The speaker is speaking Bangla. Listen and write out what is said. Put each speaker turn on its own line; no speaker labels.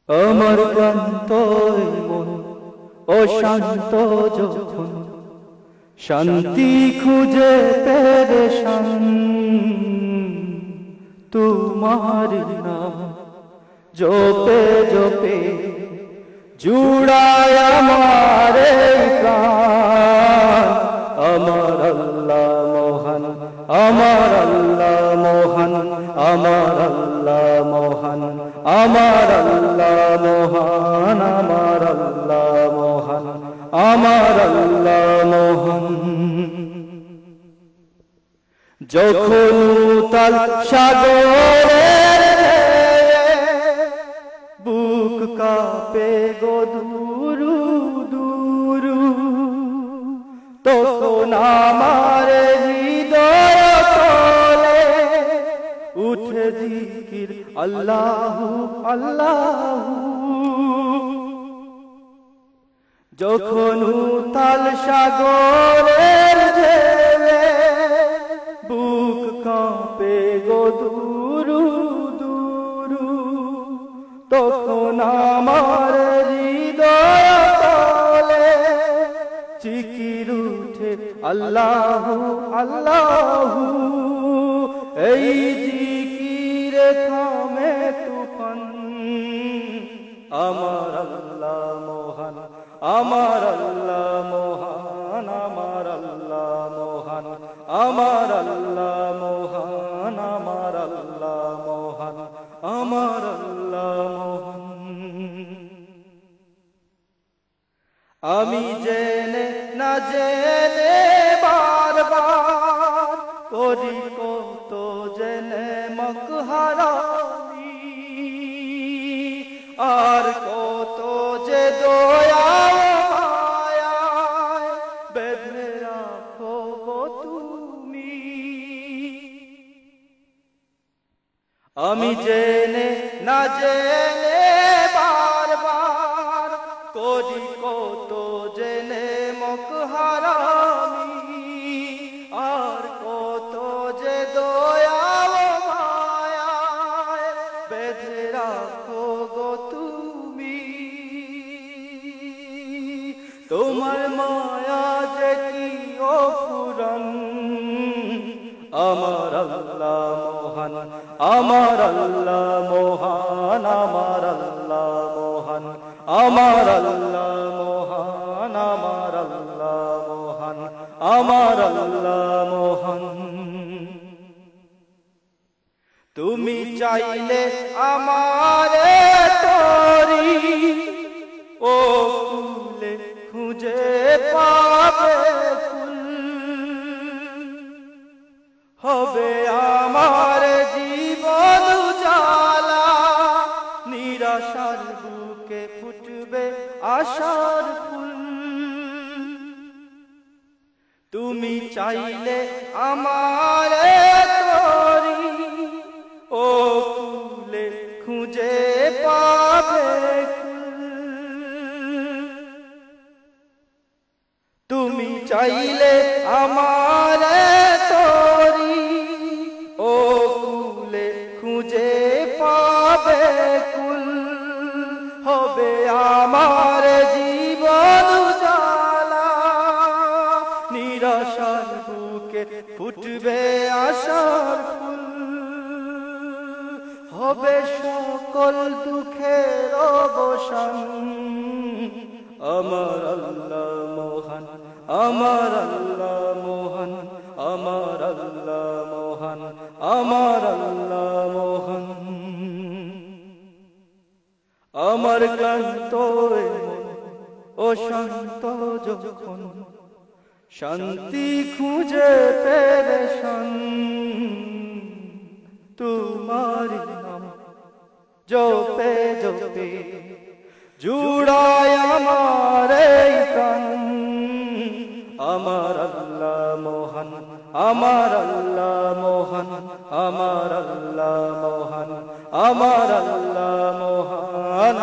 আমার ক্লান্ত মন অশান্ত যখন শান্তি খুঁজে পেরেশান, তোমার নাম জপে জপে জুড়ায় আমার প্রাণ। আমার আল্লাহ মহান, আমার আল্লাহ মহান, আমার আল্লাহ মহান, আমার আল্লাহ মহান, আমার আল্লাহ মহান, আমার আল্লাহ মহান। যখন উতাল সাগরের বুক কাঁপে গো দুরু দুরু, তখন আমার হৃদয় তলে উঠে জিকির আল্লাহু আল্লাহু। যখন উতাল সাগরের ঢেলে বুক কাঁপে গো দুরু দুরু, তখন আমার হৃদয় তলে জিকির উঠে আল্লাহু আল্লাহু। এই জিকিরে থামে তুফান। আমার আল্লাহ মহান, আমার আল্লাহ মহান, আমার আল্লাহ মহান, আমার আল্লাহ মহান, আমার আল্লাহ মহান, আমার আল্লাহ মহান। আমি জেনে না জেনে বারবার করি কত জেনে মকহারামি, আর কত যে দয়া মায়ায় বেঁধে রাখো গো তুমি। আমি জেনে না জেনে বারবার করি কত জেনে মকহারামি, আর কত যে দয়া মায়ায় বেঁধে রাখো গো তুমি। তোমার মায়া যে কি অফুরান। আমার আল্লাহ মহান, আমার আল্লাহ মহান, আমার আল্লাহ মহান, আমার আল্লাহ মহান, আমার আল্লাহ মহান, আমার আল্লাহ মহান। তুমি চাইলে আমারে তরি ও ফুলে খুঁজে পাবে ফুল, হবে আমার জীবন উজালা, নিরাশার বুকে ফুটবে আশার ফুল। তুমি চাইলে আমারে তরি ও ফুলে খুঁজে পাবে ফুল। তুমি চাইলে আমারে তরি ও ফুলে খুঁজে পাবে কুল, হবে আমার জীবন উজালা, নিরাশার বুকে ফুটবে আশার ফুল। হবে সকল দুঃখের অবসান। আমার আল্লাহ মহান, আমার আল্লাহ মহান, আমার আল্লাহ মহান, আমার আল্লাহ মহান। আমার ক্লান্ত মন অশান্ত যখন শান্তি খুঁজে পেরেশান, তোমার নাম জপে জপে জুড়ায় আমার প্রাণ। আমার আল্লাহ মহান, আমার আল্লাহ মহান, আমার আল্লাহ মহান, আমার আল্লাহ মহান।